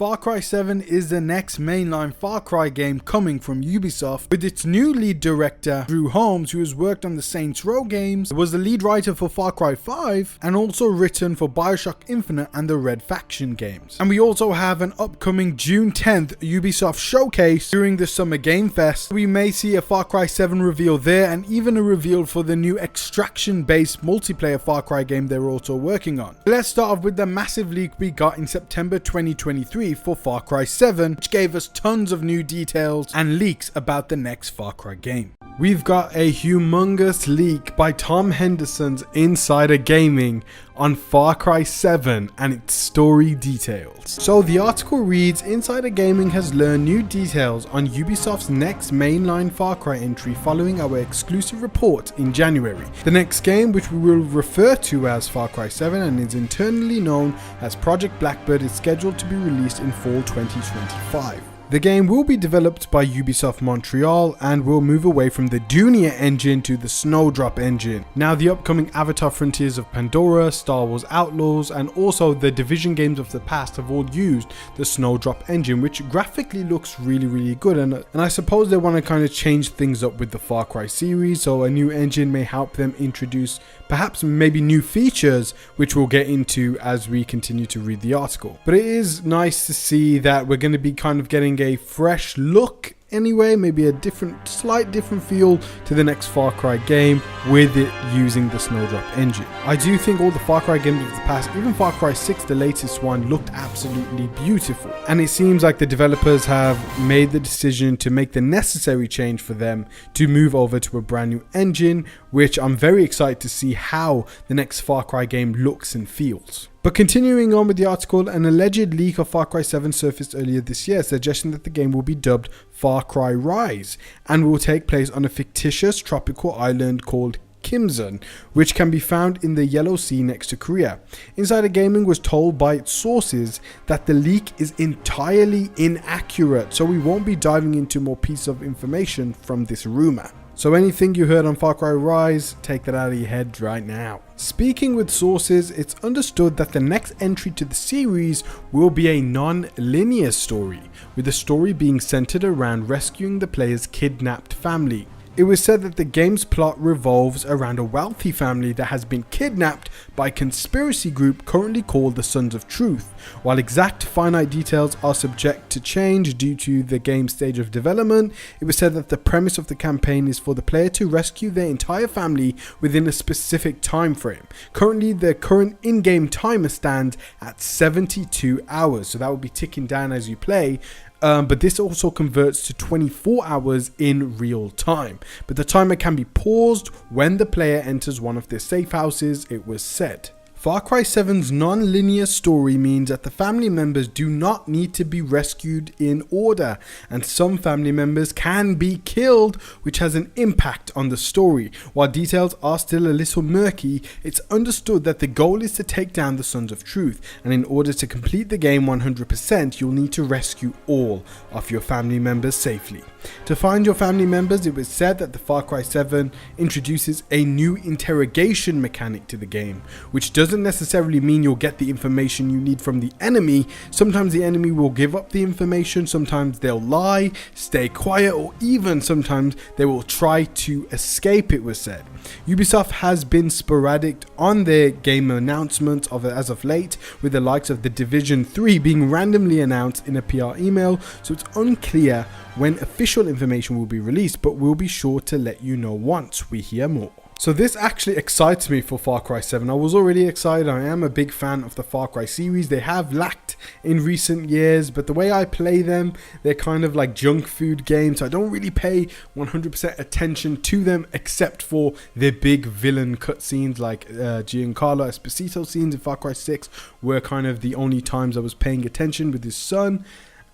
Far Cry 7 is the next mainline Far Cry game coming from Ubisoft, with its new lead director, Drew Holmes, who has worked on the Saints Row games, was the lead writer for Far Cry 5, and also written for Bioshock Infinite and the Red Faction games. And we also have an upcoming June 10th Ubisoft showcase during the Summer Game Fest. We may see a Far Cry 7 reveal there, and even a reveal for the new extraction-based multiplayer Far Cry game they're also working on. Let's start off with the massive leak we got in September 2023 for Far Cry 7, which gave us tons of new details and leaks about the next Far Cry game. We've got a humongous leak by Tom Henderson's Insider Gaming on Far Cry 7 and its story details. So the article reads, Insider Gaming has learned new details on Ubisoft's next mainline Far Cry entry following our exclusive report in January. The next game, which we will refer to as Far Cry 7 and is internally known as Project Blackbird, is scheduled to be released in fall 2025. The game will be developed by Ubisoft Montreal and will move away from the Dunia engine to the Snowdrop engine. Now, the upcoming Avatar Frontiers of Pandora, Star Wars Outlaws, and also the Division games of the past have all used the Snowdrop engine, which graphically looks really good. And I suppose they want to kind of change things up with the Far Cry series, so a new engine may help them introduce perhaps maybe new features, which we'll get into as we continue to read the article. But it is nice to see that we're going to be kind of getting a fresh look anyway, maybe a slight different feel to the next Far Cry game with it using the Snowdrop engine. I do think all the Far Cry games of the past, even Far Cry 6, the latest one, looked absolutely beautiful. And it seems like the developers have made the decision to make the necessary change for them to move over to a brand new engine, which I'm very excited to see how the next Far Cry game looks and feels. But continuing on with the article, an alleged leak of Far Cry 7 surfaced earlier this year, suggesting that the game will be dubbed Far Cry Rise and will take place on a fictitious tropical island called Kimzon, which can be found in the Yellow Sea next to Korea. Insider Gaming was told by its sources that the leak is entirely inaccurate, so we won't be diving into more pieces of information from this rumor. So anything you heard on Far Cry Rise, take that out of your head right now. Speaking with sources, it's understood that the next entry to the series will be a non-linear story, with the story being centered around rescuing the player's kidnapped family. It was said that the game's plot revolves around a wealthy family that has been kidnapped by a conspiracy group currently called the Sons of Truth. While exact finite details are subject to change due to the game's stage of development, it was said that the premise of the campaign is for the player to rescue their entire family within a specific time frame. Currently, the current in-game timer stands at 72 hours, so that will be ticking down as you play. But this also converts to 24 hours in real time. But the timer can be paused when the player enters one of their safe houses, it was said. Far Cry 7's non-linear story means that the family members do not need to be rescued in order, and some family members can be killed, which has an impact on the story. While details are still a little murky, it's understood that the goal is to take down the Sons of Truth, and in order to complete the game 100%, you'll need to rescue all of your family members safely. To find your family members, it was said that the Far Cry 7 introduces a new interrogation mechanic to the game, which doesn't necessarily mean you'll get the information you need from the enemy. Sometimes the enemy will give up the information, sometimes they'll lie, stay quiet, or even sometimes they will try to escape, it was said. Ubisoft has been sporadic on their game announcements as of late, with the likes of The Division 3 being randomly announced in a PR email, so it's unclear when official information will be released, but we'll be sure to let you know once we hear more. So this actually excites me for Far Cry 7. I was already excited. I am a big fan of the Far Cry series. They have lacked in recent years, but the way I play them, they're kind of like junk food games. So I don't really pay 100% attention to them, except for their big villain cutscenes, like Giancarlo Esposito scenes in Far Cry 6 were kind of the only times I was paying attention with his son.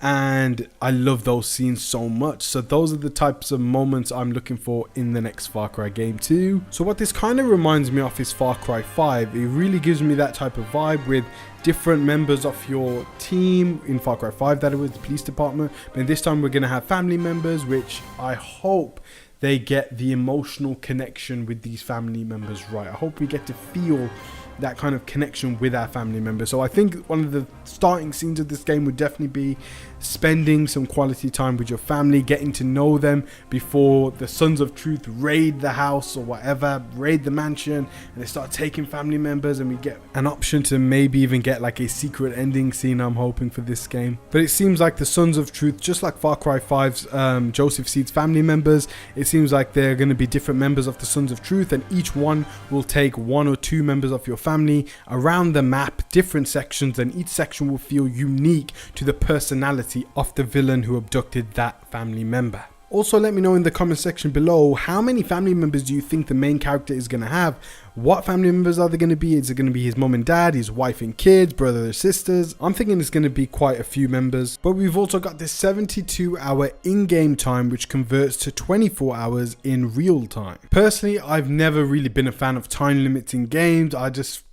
And I love those scenes so much. So those are the types of moments I'm looking for in the next Far Cry game too. So what this kind of reminds me of is Far Cry 5. It really gives me that type of vibe with different members of your team. In Far Cry 5, that it was the police department. But this time we're going to have family members, which I hope they get the emotional connection with these family members right. I hope we get to feel that kind of connection with our family members. So I think one of the starting scenes of this game would definitely be spending some quality time with your family, getting to know them before the Sons of Truth raid the house or whatever, raid the mansion, and they start taking family members, and we get an option to maybe even get like a secret ending scene, I'm hoping, for this game. But it seems like the Sons of Truth, just like Far Cry 5's Joseph Seed's family members, it seems like they're going to be different members of the Sons of Truth, and each one will take 1 or 2 members of your family around the map, different sections, and each section will feel unique to the personality of the villain who abducted that family member. Also, let me know in the comment section below, how many family members do you think the main character is going to have? What family members are they going to be? Is it going to be his mom and dad, his wife and kids, brothers and sisters? I'm thinking it's going to be quite a few members. But we've also got this 72-hour in-game time, which converts to 24 hours in real time. Personally, I've never really been a fan of time limits in games.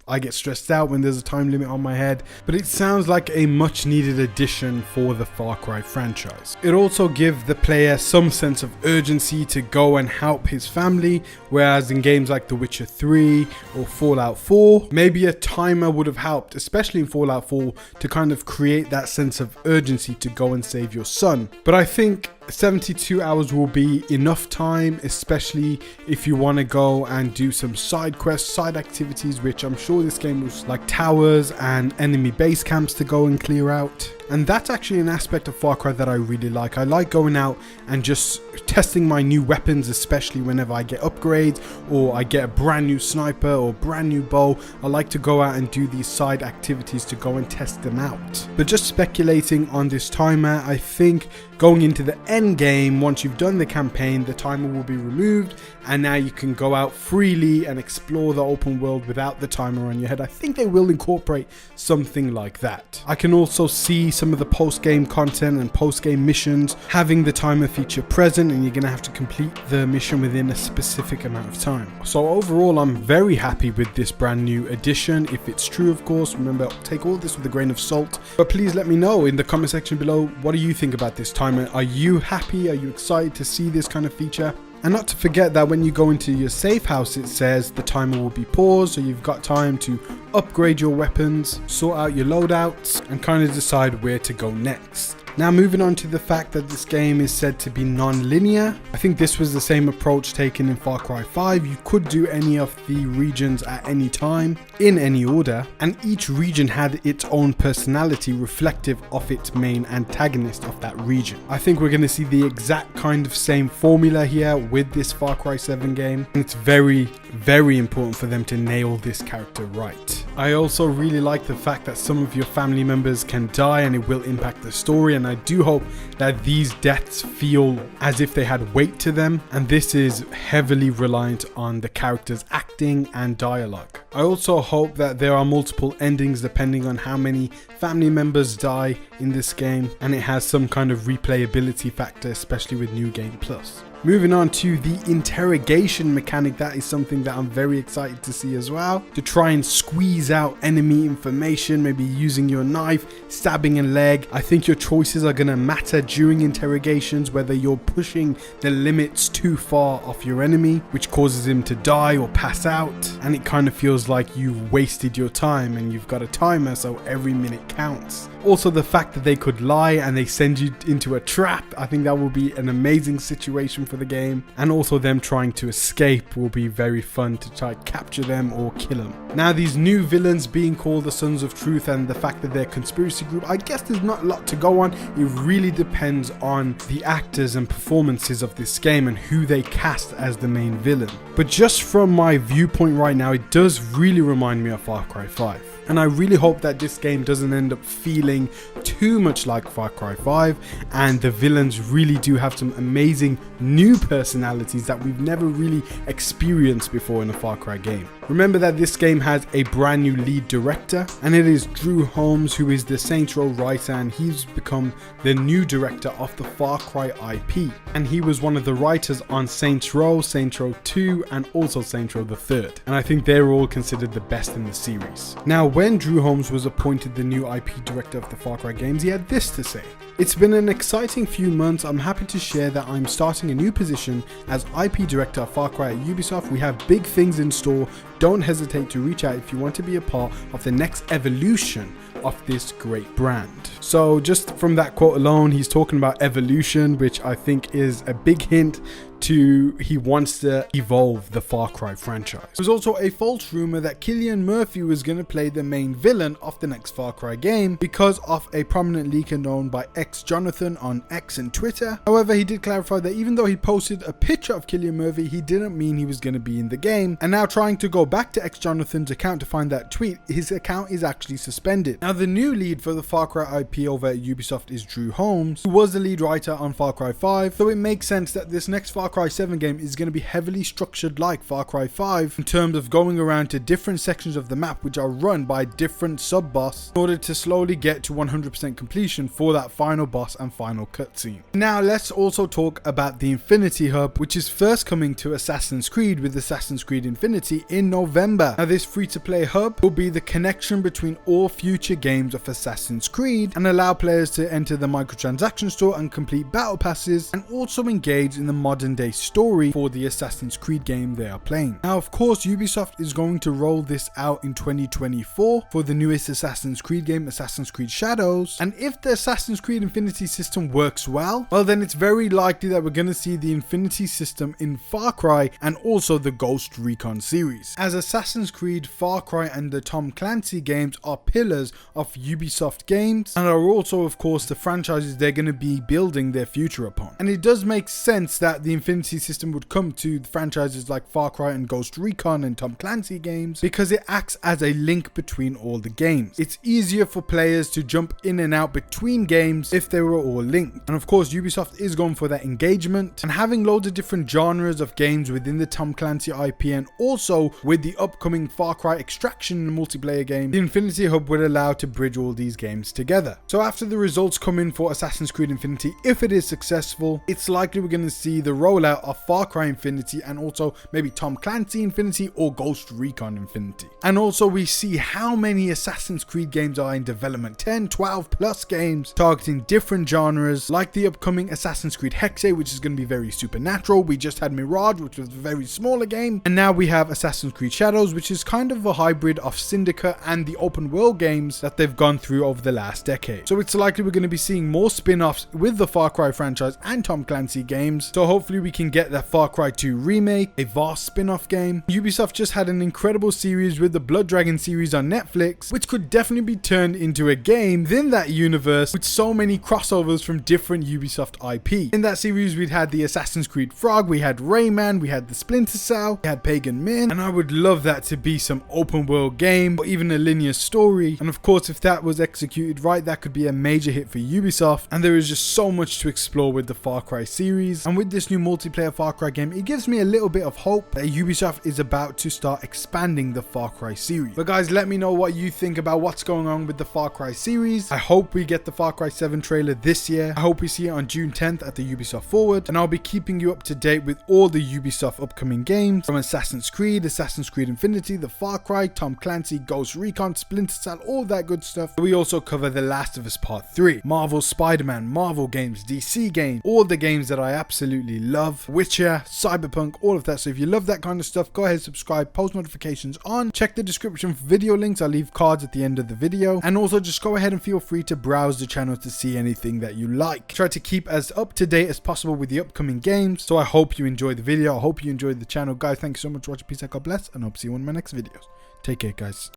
I get stressed out when there's a time limit on my head, but it sounds like a much needed addition for the Far Cry franchise. It also gives the player some sense of urgency to go and help his family, whereas in games like The Witcher 3 or Fallout 4, maybe a timer would have helped, especially in Fallout 4, to kind of create that sense of urgency to go and save your son. But I think 72 hours will be enough time, especially if you want to go and do some side quests, side activities, which I'm sure this game was like towers and enemy base camps to go and clear out. And that's actually an aspect of Far Cry that I really like. I like going out and just testing my new weapons, especially whenever I get upgrades or I get a brand new sniper or brand new bow. I like to go out and do these side activities to go and test them out. But just speculating on this timer, I think going into the end game, once you've done the campaign, the timer will be removed and now you can go out freely and explore the open world without the timer on your head. I think they will incorporate something like that. I can also see some of the post-game content and post-game missions having the timer feature present, and you're going to have to complete the mission within a specific amount of time. So overall, I'm very happy with this brand new addition. If it's true, of course, remember, take all this with a grain of salt. But please let me know in the comment section below, what do you think about this timer? Are you happy? Are you excited to see this kind of feature? And not to forget that when you go into your safe house, it says the timer will be paused, so you've got time to upgrade your weapons, sort out your loadouts, and kind of decide where to go next. Now moving on to the fact that this game is said to be non-linear. I think this was the same approach taken in Far Cry 5. You could do any of the regions at any time, in any order, and each region had its own personality reflective of its main antagonist of that region. I think we're going to see the exact kind of same formula here with this Far Cry 7 game, and it's very, very important for them to nail this character right. I also really like the fact that some of your family members can die and it will impact the story, and I do hope that these deaths feel as if they had weight to them, and this is heavily reliant on the characters' acting and dialogue. I also hope that there are multiple endings depending on how many family members die in this game, and it has some kind of replayability factor, especially with New Game Plus. Moving on to the interrogation mechanic, that is something that I'm very excited to see as well. To try and squeeze out enemy information, maybe using your knife, stabbing a leg. I think your choices are going to matter during interrogations, whether you're pushing the limits too far off your enemy, which causes him to die or pass out. And it kind of feels like you've wasted your time and you've got a timer, so every minute counts. Also, the fact that they could lie and they send you into a trap, I think that will be an amazing situation for the game. And also them trying to escape will be very fun to try to capture them or kill them. Now, these new villains being called the Sons of Truth and the fact that they're a conspiracy group, I guess there's not a lot to go on. It really depends on the actors and performances of this game and who they cast as the main villain. But just from my viewpoint right now, it does really remind me of Far Cry 5. And I really hope that this game doesn't end up feeling too much like Far Cry 5 and the villains really do have some amazing new personalities that we've never really experienced before in a Far Cry game. Remember that this game has a brand new lead director, and it is Drew Holmes, who is the Saints Row writer, and he's become the new director of the Far Cry IP. And he was one of the writers on Saints Row 2 and also Saints Row the 3rd. And I think they're all considered the best in the series. Now, when Drew Holmes was appointed the new IP director of the Far Cry games, he had this to say. It's been an exciting few months. I'm happy to share that I'm starting a new position as IP Director of Far Cry at Ubisoft. We have big things in store. Don't hesitate to reach out if you want to be a part of the next evolution of this great brand. So just from that quote alone, he's talking about evolution, which I think is a big hint to he wants to evolve the Far Cry franchise. There's also a false rumor that Cillian Murphy was going to play the main villain of the next Far Cry game because of a prominent leaker known by Jonathan on X and Twitter. However, he did clarify that even though he posted a picture of Cillian Murphy, he didn't mean he was going to be in the game. And now trying to go back to Jonathan's account to find that tweet, his account is actually suspended. Now the new lead for the Far Cry IP over at Ubisoft is Drew Holmes, who was the lead writer on Far Cry 5, so it makes sense that this next Far Cry 7 game is going to be heavily structured like Far Cry 5 in terms of going around to different sections of the map which are run by different sub-boss in order to slowly get to 100% completion for that final boss and final cutscene. Now let's also talk about the Infinity Hub, which is first coming to Assassin's Creed with Assassin's Creed Infinity in November. Now this free-to-play hub will be the connection between all future games of Assassin's Creed and allow players to enter the microtransaction store and complete battle passes, and also engage in the modern day story for the Assassin's Creed game they are playing. Now of course Ubisoft is going to roll this out in 2024 for the newest Assassin's Creed game, Assassin's Creed Shadows, and if the Assassin's Creed Infinity system works well, then it's very likely that we're going to see the Infinity system in Far Cry and also the Ghost Recon series, as Assassin's Creed, Far Cry and the Tom Clancy games are pillars of Ubisoft games and are also of course the franchises they're going to be building their future upon. And it does make sense that the Infinity system would come to the franchises like Far Cry and Ghost Recon and Tom Clancy games because it acts as a link between all the games. It's easier for players to jump in and out between games if they were all linked. And of course Ubisoft is going for that engagement, and having loads of different genres of games within the Tom Clancy IP and also with the upcoming Far Cry Extraction multiplayer game, the Infinity Hub would allow to bridge all these games together. So after the results come in for Assassin's Creed Infinity, if it is successful, it's likely we're going to see the rollout of Far Cry Infinity and also maybe Tom Clancy Infinity or Ghost Recon Infinity. And also we see how many Assassin's Creed games are in development, 10, 12 plus games targeting different genres, like the upcoming Assassin's Creed Hexe, which is going to be very supernatural. We just had Mirage, which was a very smaller game, and now we have Assassin's Creed Shadows, which is kind of a hybrid of Syndicate and the open world games that they've gone through over the last decade. So it's likely we're going to be seeing more spin-offs with the Far Cry franchise and Tom Clancy games, so hopefully we can get that Far Cry 2 remake, a vast spin-off game. Ubisoft just had an incredible series with the Blood Dragon series on Netflix, which could definitely be turned into a game within that universe with so many crossovers from different Ubisoft IP. In that series we'd had the Assassin's Creed Frog, we had Rayman, we had the Splinter Cell, we had Pagan Min, and I would love that to be some open world game or even a linear story. And of course if that was executed right, that could be a major hit for Ubisoft, and there is just so much to explore with the Far Cry series. And with this new multiplayer Far Cry game, it gives me a little bit of hope that Ubisoft is about to start expanding the Far Cry series. But guys, let me know what you think about what's going on with the Far Cry series. I hope we get the Far Cry 7 trailer this year. I hope we see it on June 10th at the Ubisoft Forward, and I'll be keeping you up to date with all the Ubisoft upcoming games from Assassin's Creed Infinity, the Far Cry, Tom Clancy, Ghost Recon, Splinter Cell, all that good stuff. We also cover The Last of Us Part 3, Marvel Spider-Man, Marvel games, DC games, all the games that I absolutely love, Witcher, Cyberpunk, all of that. So if you love that kind of stuff, go ahead, subscribe, post notifications on, check the description for video links. I'll leave cards at the end of the video, and also just go ahead and feel free to browse the channel to see anything that you like. Try to keep as up to date as possible with the upcoming games. So I hope you enjoyed the video. I hope you enjoyed the channel, guys. Thank you so much for watching. Peace out, God bless, and I hope to see you in my next videos. Take care, guys.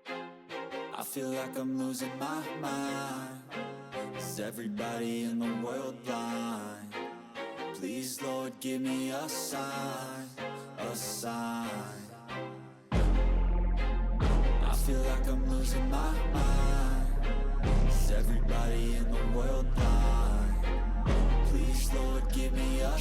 I feel like I'm losing my mind. Is everybody in the world blind? Please, Lord, give me a sign, a sign. I feel like I'm losing my mind. Is everybody in the world blind?